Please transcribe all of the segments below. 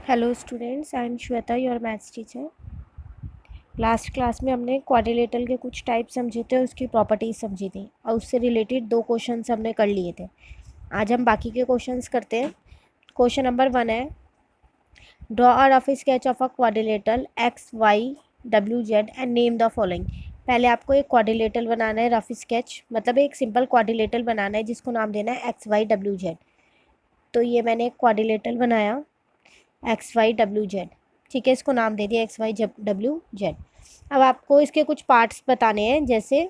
Hello students, I am Shweta, your maths teacher. Last class में हमने quadrilateral के कुछ टाइप समझे थे और उसकी प्रॉपर्टीज समझी थी और उससे रिलेटेड 2 क्वेश्चंस हमने कर लिए थे। आज हम बाकी के क्वेश्चंस करते हैं। क्वेश्चन नंबर 1 है, draw a rough sketch of a quadrilateral X Y W Z and name the following. पहले आपको एक क्वाड्रिलेटरल बनाना है, रफ स्केच मतलब एक सिंपल क्वाड्रिलेटरल बनाना है जिसको नाम देना है एक्स वाई डब्ल्यू जेड। तो ये मैंने एक क्वाड्रिलेटरल बनाया एक्स वाई डब्ल्यू जेड, ठीक है, इसको नाम दे दिया एक्स वाई डब्ल्यू जेड। अब आपको इसके कुछ पार्ट्स बताने हैं, जैसे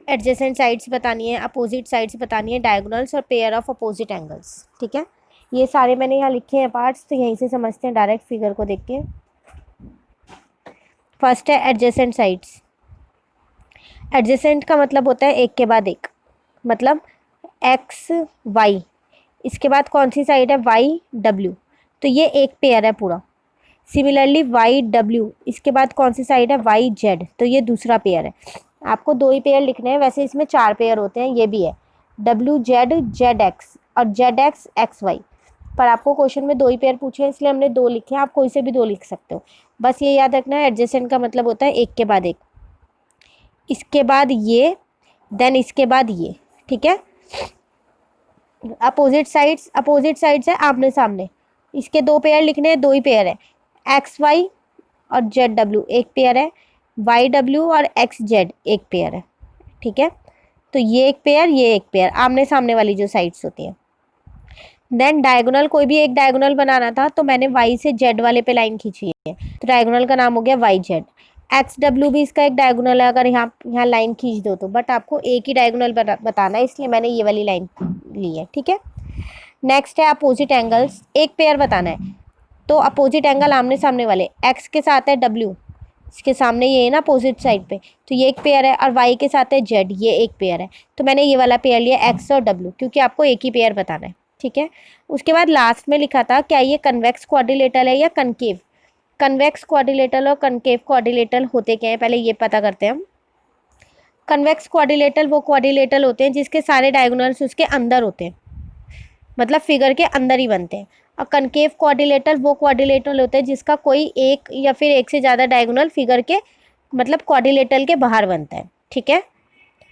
एडजेसेंट साइड्स बतानी है, अपोजिट साइड्स बतानी है, डायगोनल्स और पेयर ऑफ अपोजिट एंगल्स। ठीक है, ये सारे मैंने यहाँ लिखे हैं पार्ट्स, तो यहीं से समझते हैं डायरेक्ट फिगर को देख के। फर्स्ट है एडजेसेंट साइड्स। एडजेसेंट का मतलब होता है एक के बाद एक, मतलब एक्स वाई, इसके बाद कौन सी साइड है वाई डब्ल्यू, तो ये एक पेयर है पूरा। सिमिलरली वाई डब्ल्यू, इसके बाद कौन सी साइड है वाई जेड, तो ये दूसरा पेयर है। आपको 2 ही पेयर लिखने हैं, वैसे इसमें 4 पेयर होते हैं, ये भी है डब्ल्यू जेड जेड एक्स और जेड एक्स एक्स वाई, पर आपको क्वेश्चन में 2 ही पेयर पूछे हैं इसलिए हमने 2 लिखे हैं। आप कोई से भी 2 लिख सकते हो, बस ये याद रखना है एडजेसेंट का मतलब होता है एक के बाद एक, इसके बाद ये, देन इसके बाद ये। ठीक है, अपोजिट साइड्स है आमने सामने, इसके 2 पेयर लिखने हैं, 2 ही पेयर है, एक्स वाई और जेड डब्ल्यू एक पेयर है, वाई डब्ल्यू और एक्स जेड एक पेयर है। ठीक है, तो ये एक पेयर, ये एक पेयर, आमने सामने वाली जो साइड्स होती हैं। देन डायगोनल, कोई भी एक डायगोनल बनाना था तो मैंने वाई से जेड वाले पे लाइन खींची है, तो डायगोनल का नाम हो गया वाई जेड। एक्स डब्ल्यू भी इसका एक डायगोनल है, अगर यहाँ लाइन खींच दो तो, बट आपको एक ही डायगोनल बताना है इसलिए मैंने ये वाली लाइन ली है। ठीक है, नेक्स्ट है अपोजिट एंगल्स, एक पेयर बताना है, तो अपोजिट एंगल आमने सामने वाले, एक्स के साथ है डब्ल्यू, इसके सामने ये है ना अपोजिट साइड पे, तो ये एक पेयर है, और वाई के साथ है जेड, ये एक पेयर है, तो मैंने ये वाला पेयर लिया एक्स और डब्ल्यू, क्योंकि आपको एक ही पेयर बताना है। ठीक है, उसके बाद लास्ट में लिखा था क्या ये कन्वेक्स क्वाड्रिलेटरल है या कनकेव। कन्वेक्स क्वाड्रिलेटरल और कनकेव क्वाड्रिलेटरल होते क्या है, पहले ये पता करते हैं हम। कन्वेक्स क्वाड्रिलेटरल वो क्वाड्रिलेटरल होते हैं जिसके सारे डायगोनल्स उसके अंदर होते हैं, मतलब फिगर के अंदर ही बनते हैं। और कनकेव क्वाड्रिलेटरल वो क्वाड्रिलेटरल होते हैं जिसका कोई एक या फिर एक से ज़्यादा डायगोनल फिगर के, मतलब क्वाड्रिलेटरल के बाहर बनता है। ठीक है,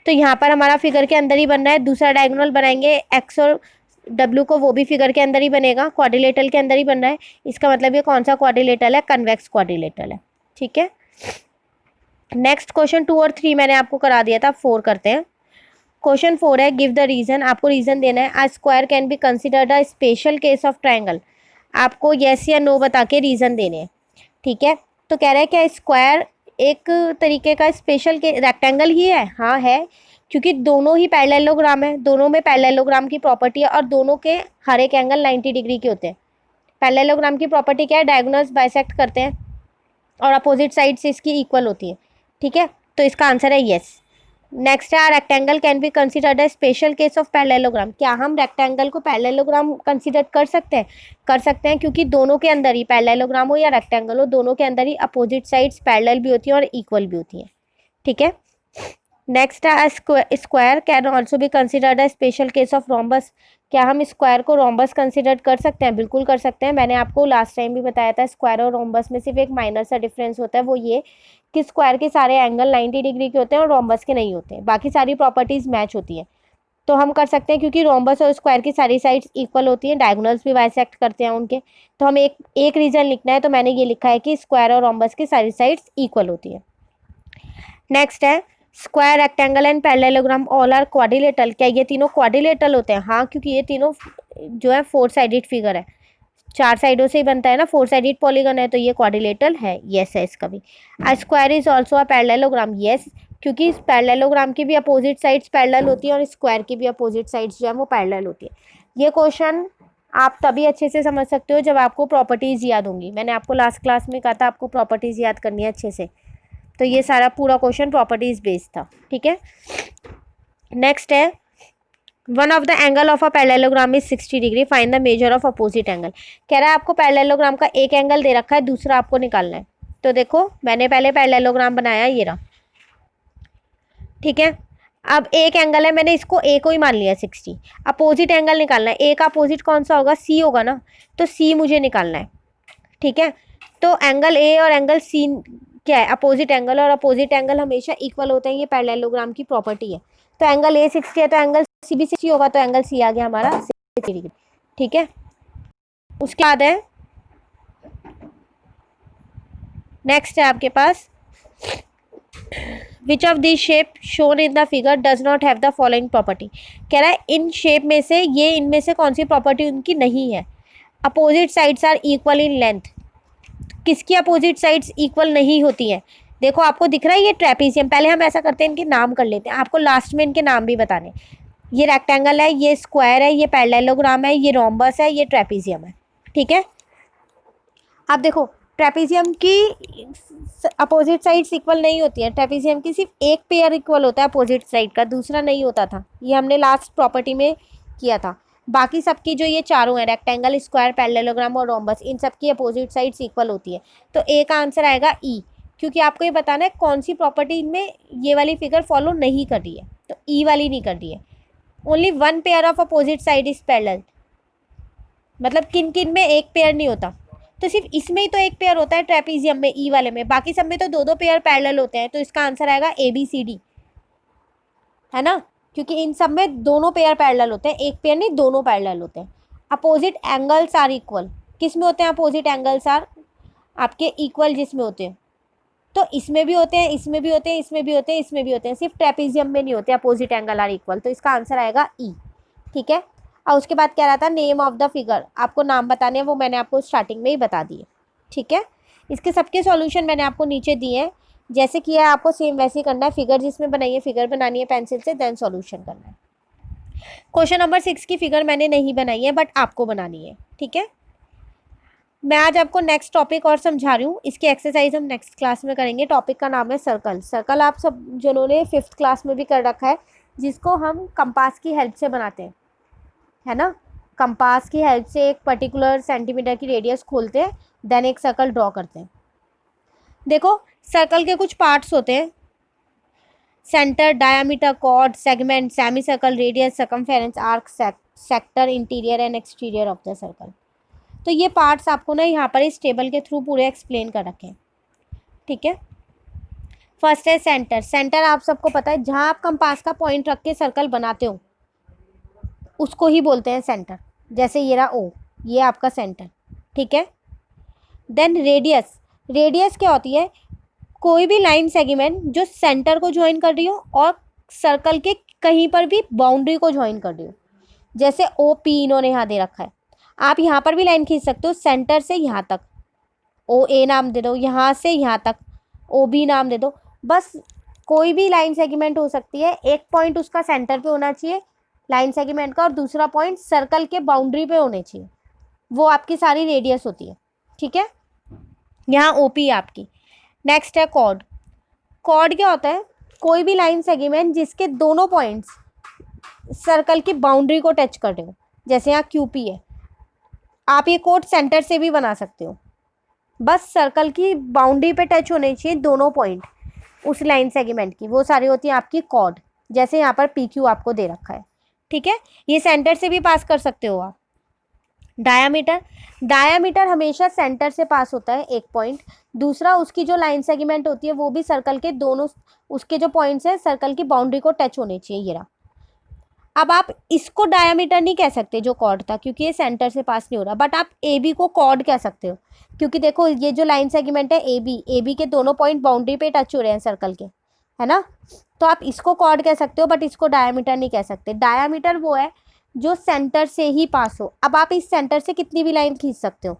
तो यहाँ पर हमारा फिगर के अंदर ही बन रहा है, दूसरा डायगोनल बनाएंगे एक्स और डब्ल्यू को, वो भी फिगर के अंदर ही बनेगा, क्वाड्रिलेटरल के अंदर ही बन रहा है, इसका मतलब ये कौन सा क्वाड्रिलेटरल है, कन्वेक्स क्वाड्रिलेटरल है। ठीक है, नेक्स्ट क्वेश्चन 2 और 3 मैंने आपको करा दिया था, 4 करते हैं। क्वेश्चन 4 है, गिव द रीजन, आपको रीजन देना है। A square can be considered a special case of triangle, आपको येस या नो बता के रीजन देने हैं। ठीक है, तो कह रहा है क्या स्क्वायर एक तरीके का स्पेशल के रेक्टेंगल ही है, हाँ है, क्योंकि दोनों ही पैरेललोग्राम है, दोनों में पैरेललोग्राम की प्रॉपर्टी है और दोनों के हर एक एंगल 90 डिग्री के होते हैं। पैरेललोग्राम की प्रॉपर्टी क्या है, डायगोनल्स बाइसेक्ट करते हैं और अपोजिट साइड से इसकी इक्वल होती है। ठीक है, तो इसका आंसर है येस। नेक्स्ट है, rectangle can be considered a special case of parallelogram, क्या हम रेक्टेंगल को पैरेललोग्राम कंसिडर कर सकते हैं, कर सकते हैं, क्योंकि दोनों के अंदर ही पैरेललोग्राम हो या रेक्टेंगल हो, दोनों के अंदर ही अपोजिट साइड्स पैरेलल भी होती हैं और इक्वल भी होती हैं। ठीक है, नेक्स्ट है, square can also be considered a special case of rhombus, क्या हम स्क्वायर को रोम्बस कंसिडर कर सकते हैं, बिल्कुल कर सकते हैं। मैंने आपको लास्ट टाइम भी बताया था, स्क्वायर और रोम्बस में सिर्फ एक माइनर सा डिफरेंस होता है, वो ये कि स्क्वायर के सारे एंगल 90 डिग्री के होते हैं और रोम्बस के नहीं होते, बाकी सारी प्रॉपर्टीज मैच होती हैं। तो हम कर सकते हैं क्योंकि रोम्बस और स्क्वायर की सारी साइड्स इक्वल होती हैं, डायगोनल्स भी बाइसेक्ट करते हैं उनके, तो हम एक रीजन लिखना है, तो मैंने ये लिखा है कि स्क्वायर और रोम्बस की सारी साइड्स इक्वल होती है। नेक्स्ट है, square rectangle and parallelogram all are quadrilateral, क्या ये तीनों क्वाड्रिलेटरल होते हैं, हाँ, क्योंकि ये तीनों जो है 4 साइडेड फिगर है, 4 साइडों से ही बनता है ना, 4 साइडेड पॉलीगन है, तो ये क्वाड्रिलेटरल है, यस है इसका भी। A square is also a parallelogram, yes, क्योंकि इस पैरेललोग्राम की भी अपोजिट साइड्स पैरेलल होती है और स्क्वायर की भी अपोजिट साइड्स जो है वो पैरेलल होती है। ये क्वेश्चन आप तभी अच्छे से समझ सकते हो जब आपको प्रॉपर्टीज़ याद होंगी, मैंने आपको लास्ट क्लास में कहा था आपको प्रॉपर्टीज़ याद करनी है अच्छे से, तो ये सारा पूरा क्वेश्चन प्रॉपर्टीज बेस्ड था। ठीक है, नेक्स्ट है, one of the angle of a parallelogram is 60 degree, find the measure of opposite angle, कह रहा है आपको पैरेललोग्राम का एक एंगल दे रखा है, दूसरा आपको निकालना है। तो देखो मैंने पहले पैरेललोग्राम बनाया, ये रहा। ठीक है, अब एक एंगल है, मैंने इसको ए को ही मान लिया 60। अपोजिट एंगल निकालना है, ए का अपोजिट कौन सा होगा, सी होगा ना, तो सी मुझे निकालना है। ठीक है, तो एंगल ए और एंगल सी क्या है, अपोजिट एंगल, और अपोजिट एंगल हमेशा इक्वल होते हैं, ये पैरेललोग्राम की प्रॉपर्टी है। तो एंगल ए 60 है तो एंगल सी भी 60 होगा, तो एंगल सी आ गया हमारा 60 डिग्री। ठीक है, उसके बाद है नेक्स्ट है आपके पास, which of this shape shown in the figure does not have the following property. कह रहा है इन शेप में से ये इनमें से कौन सी प्रॉपर्टी उनकी नहीं है। Opposite sides are equal in length, किसकी अपोजिट साइड्स इक्वल नहीं होती हैं। देखो आपको दिख रहा है ये ट्रेपीजियम, पहले हम ऐसा करते हैं इनके नाम कर लेते हैं, आपको लास्ट में इनके नाम भी बताने। ये रेक्टेंगल है, ये स्क्वायर है, ये पैरेललोग्राम है, ये रोम्बस है, ये ट्रेपीजियम है। ठीक है, अब देखो ट्रेपीजियम की अपोजिट साइड्स इक्वल नहीं होती है, ट्रेपीजियम की सिर्फ एक पेयर इक्वल होता है अपोजिट साइड का, दूसरा नहीं होता था, ये हमने लास्ट प्रॉपर्टी में किया था। बाकी सबकी जो ये चारों हैं, रेक्टेंगल, स्क्वायर, पैरेललोग्राम और रोम्बस, इन सब की अपोजिट साइड्स इक्वल होती है। तो ए का आंसर आएगा ई, क्योंकि आपको ये बताना है कौन सी प्रॉपर्टी इनमें ये वाली फिगर फॉलो नहीं कर रही है, तो ई वाली नहीं कर रही है। Only one pair of opposite side is parallel, मतलब किन किन में एक पेयर नहीं होता, तो सिर्फ इसमें ही तो एक पेयर होता है ट्रेपीजियम में, ई वाले में, बाकी सब में तो दो दो पेयर पैरेलल होते हैं। तो इसका आंसर आएगा ए बी सी डी, है ना, क्योंकि इन सब में दोनों पेयर पैरेलल होते हैं, एक पेयर नहीं, दोनों पैरेलल होते हैं। अपोजिट एंगल्स आर इक्वल, किस में होते हैं अपोजिट एंगल्स आर आपके इक्वल, जिसमें होते हैं, तो इसमें भी होते हैं, इसमें भी होते हैं, इसमें भी होते हैं, इसमें भी होते हैं, सिर्फ ट्रेपीजियम में नहीं होते अपोजिट एंगल आर इक्वल। तो इसका आंसर आएगा ई। ठीक है, और उसके बाद कह रहा था नेम ऑफ द फिगर, आपको नाम बताने हैं, वो मैंने आपको स्टार्टिंग में ही बता दिए। ठीक है, इसके सबके सॉल्यूशन मैंने आपको नीचे दिए हैं, जैसे किया है आपको सेम वैसे ही करना है। फिगर जिसमें बनाई है, फिगर बनानी है पेंसिल से, देन सॉल्यूशन करना है। क्वेश्चन नंबर 6 की फिगर मैंने नहीं बनाई है, बट आपको बनानी है। ठीक है, मैं आज आपको नेक्स्ट टॉपिक और समझा रही हूँ, इसकी एक्सरसाइज हम नेक्स्ट क्लास में करेंगे। टॉपिक का नाम है सर्कल। सर्कल आप सब जिन्होंने 5th क्लास में भी कर रखा है, जिसको हम कंपास की हेल्प से बनाते हैं, है ना, कंपास की हेल्प से एक पर्टिकुलर सेंटीमीटर की रेडियस खोलते हैं, देन एक सर्कल ड्रॉ करते हैं। देखो सर्कल के कुछ पार्ट्स होते हैं, centre, diameter, chord, segment, semicircle, radius, circumference, arc, sector, interior and exterior of the circle. तो ये पार्ट्स आपको ना यहाँ पर इस टेबल के थ्रू पूरे एक्सप्लेन कर रखे हैं। ठीक है, फर्स्ट है सेंटर। सेंटर आप सबको पता है, जहाँ आप कंपास का पॉइंट रख के सर्कल बनाते हो उसको ही बोलते हैं सेंटर। जैसे ये रहा ओ, ये आपका सेंटर। ठीक है, देन रेडियस। रेडियस क्या होती है, कोई भी लाइन सेगमेंट जो सेंटर को ज्वाइन कर रही हो और सर्कल के कहीं पर भी बाउंड्री को ज्वाइन कर रही हो। जैसे ओ पी इन्होंने यहाँ दे रखा है, आप यहाँ पर भी लाइन खींच सकते हो, सेंटर से यहाँ तक ओ ए नाम दे दो, यहाँ से यहाँ तक ओ बी नाम दे दो, बस कोई भी लाइन सेगमेंट हो सकती है। एक पॉइंट उसका सेंटर पे होना चाहिए लाइन सेगमेंट का, और दूसरा पॉइंट सर्कल के बाउंड्री पे होने चाहिए, वो आपकी सारी रेडियस होती है। ठीक है, यहाँ ओ पी आपकी। नेक्स्ट है कॉर्ड। कॉर्ड क्या होता है, कोई भी लाइन सेगमेंट जिसके दोनों पॉइंट्स सर्कल की बाउंड्री को टच कर रहे हो। जैसे यहाँ क्यू पी है, आप ये कॉर्ड सेंटर से भी बना सकते हो, बस सर्कल की बाउंड्री पे टच होने चाहिए दोनों पॉइंट उस लाइन सेगमेंट की, वो सारी होती है आपकी कॉर्ड। जैसे यहाँ पर पी क्यू आपको दे रखा है। ठीक है, ये सेंटर से भी पास कर सकते हो आप। डायामीटर। डायामीटर हमेशा सेंटर से पास होता है एक पॉइंट, दूसरा उसकी जो लाइन सेगमेंट होती है वो भी सर्कल के दोनों, उसके जो पॉइंट्स हैं सर्कल की बाउंड्री को टच होने चाहिए, ये रहा। अब आप इसको डायामीटर नहीं कह सकते जो कॉर्ड था, क्योंकि ये सेंटर से पास नहीं हो रहा, बट आप ए बी को कॉर्ड कह सकते हो, क्योंकि देखो ये जो लाइन सेगमेंट है ए बी के दोनों पॉइंट बाउंड्री पे टच हो रहे हैं सर्कल के, है ना, तो आप इसको कॉर्ड कह सकते हो, बट इसको डायामीटर नहीं कह सकते। डायामीटर वो है जो सेंटर से ही पास हो। अब आप इस सेंटर से कितनी भी लाइन खींच सकते हो,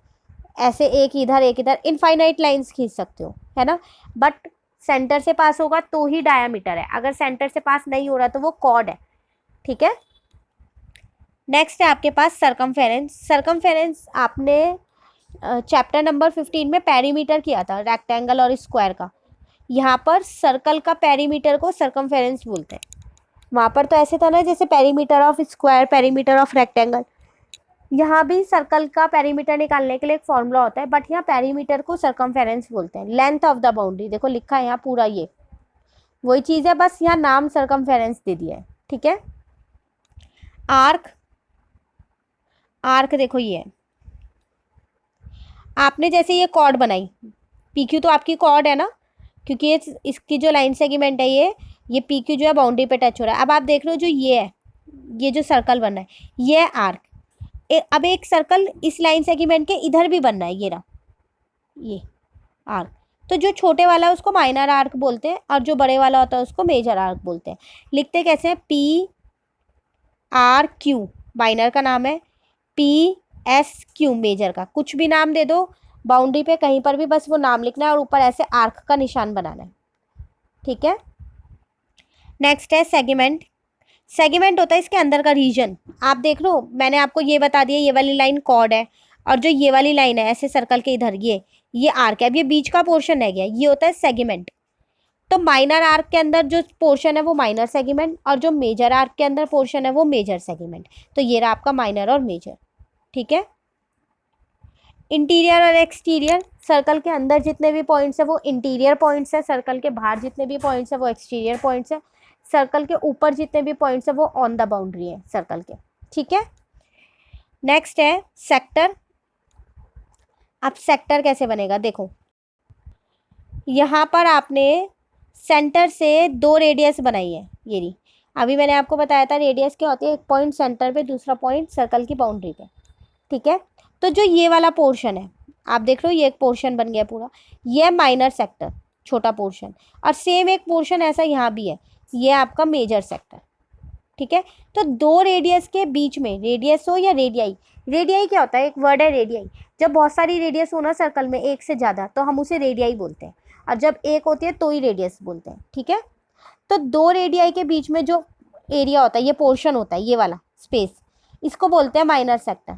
ऐसे एक इधर इनफाइनाइट लाइंस खींच सकते हो, है ना, बट सेंटर से पास होगा तो ही डायामीटर है, अगर सेंटर से पास नहीं हो रहा तो वो कॉर्ड है। ठीक है, नेक्स्ट है आपके पास सर्कमफेरेंस। सर्कमफेरेंस आपने चैप्टर नंबर 15 में पेरीमीटर किया था, रेक्टेंगल और स्क्वायर का। यहाँ पर सर्कल का पेरीमीटर को सर्कमफेरेंस बोलते हैं। वहाँ पर तो ऐसे था ना जैसे perimeter of square, perimeter of rectangle, यहाँ भी सर्कल का पेरीमीटर निकालने के लिए एक फॉर्मूला होता है, बट यहाँ पेरीमीटर को सर्कमफेरेंस बोलते हैं। लेंथ ऑफ द बाउंड्री, देखो लिखा है यहाँ पूरा, ये वही चीज़ है, बस यहाँ नाम सर्कमफेरेंस दे दिया है, ठीक है। आर्क, आर्क देखो ये है, आपने जैसे ये कॉर्ड बनाई, PQ तो आपकी कॉर्ड है ना, क्योंकि ये इसकी जो लाइन सेगमेंट है ये PQ जो है बाउंड्री पे टच हो रहा है। अब आप देख रहे हो जो ये है, ये जो सर्कल बन रहा है ये है आर्क। अब एक सर्कल इस लाइन सेगमेंट के इधर भी बनना है, ये रहा ये आर्क। तो जो छोटे वाला है उसको माइनर आर्क बोलते हैं, और जो बड़े वाला होता है उसको मेजर आर्क बोलते हैं। लिखते कैसे हैं, PRQ माइनर का नाम है, PSQ मेजर का, कुछ भी नाम दे दो, बाउंड्री पे कहीं पर भी बस वो नाम लिखना है और ऊपर ऐसे आर्क का निशान बनाना है, ठीक है। नेक्स्ट है सेगमेंट। सेगमेंट होता है इसके अंदर का रीजन। आप देख लो, मैंने आपको ये बता दिया, ये वाली लाइन कॉर्ड है, और जो ये वाली लाइन है ऐसे सर्कल के इधर ये आर्क है। अब ये बीच का पोर्शन रह गया, ये होता है सेगमेंट। तो माइनर आर्क के अंदर जो पोर्शन है वो माइनर सेगमेंट, और जो मेजर आर्क के अंदर पोर्शन है वो मेजर सेगमेंट। तो ये रहा आपका माइनर और मेजर, ठीक है। इंटीरियर और एक्सटीरियर, सर्कल के अंदर जितने भी पॉइंट्स है वो इंटीरियर पॉइंट्स है, सर्कल के बाहर जितने भी पॉइंट्स है वो एक्सटीरियर पॉइंट्स है, सर्कल के ऊपर जितने भी पॉइंट्स है वो ऑन द बाउंड्री है सर्कल के, ठीक है। नेक्स्ट है सेक्टर। अब सेक्टर कैसे बनेगा, देखो यहाँ पर आपने सेंटर से 2 रेडियस बनाई है, ये रही। अभी मैंने आपको बताया था रेडियस क्या होती है, एक पॉइंट सेंटर पे, दूसरा पॉइंट सर्कल की बाउंड्री पे, ठीक है। तो जो ये वाला पोर्शन है, आप देख लो ये एक पोर्शन बन गया पूरा, ये माइनर सेक्टर, छोटा पोर्शन, और सेम एक पोर्शन ऐसा यहाँ भी है, ये आपका मेजर सेक्टर, ठीक है। तो 2 रेडियस के बीच में, रेडियस हो या रेडियाई, रेडियाई क्या होता है, एक वर्ड है रेडियाई। जब बहुत सारी रेडियस हो ना सर्कल में, एक से ज़्यादा, तो हम उसे रेडियाई बोलते हैं, और जब एक होती है तो ही रेडियस बोलते हैं, ठीक है। तो 2 रेडियाई के बीच में जो एरिया होता है, ये पोर्शन होता है, ये वाला स्पेस, इसको बोलते हैं माइनर सेक्टर,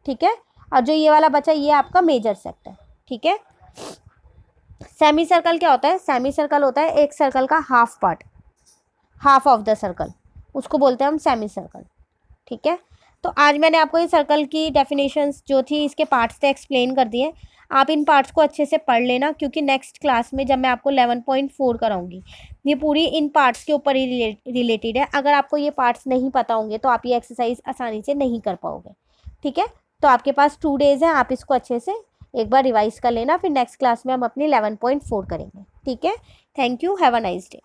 ठीक है। और जो ये वाला बचा ये आपका मेजर सेक्टर, ठीक है। सेमी सर्कल क्या होता है, सेमी सर्कल होता है एक सर्कल का half part, half of the circle, उसको बोलते हैं हम सेमी सर्कल, ठीक है। तो आज मैंने आपको ये सर्कल की डेफिनेशंस जो थी इसके पार्ट्स थे एक्सप्लेन कर दिए। आप इन पार्ट्स को अच्छे से पढ़ लेना, क्योंकि नेक्स्ट क्लास में जब मैं आपको 11.4 कराऊंगी ये पूरी इन पार्ट्स के ऊपर ही रिलेटेड है। अगर आपको ये पार्ट्स नहीं पता होंगे तो आप ये एक्सरसाइज आसानी से नहीं कर पाओगे, ठीक है। तो आपके पास 2 डेज हैं, आप इसको अच्छे से एक बार रिवाइज कर लेना, फिर नेक्स्ट क्लास में हम अपनी 11.4 करेंगे, ठीक है। Thank you, have a nice day.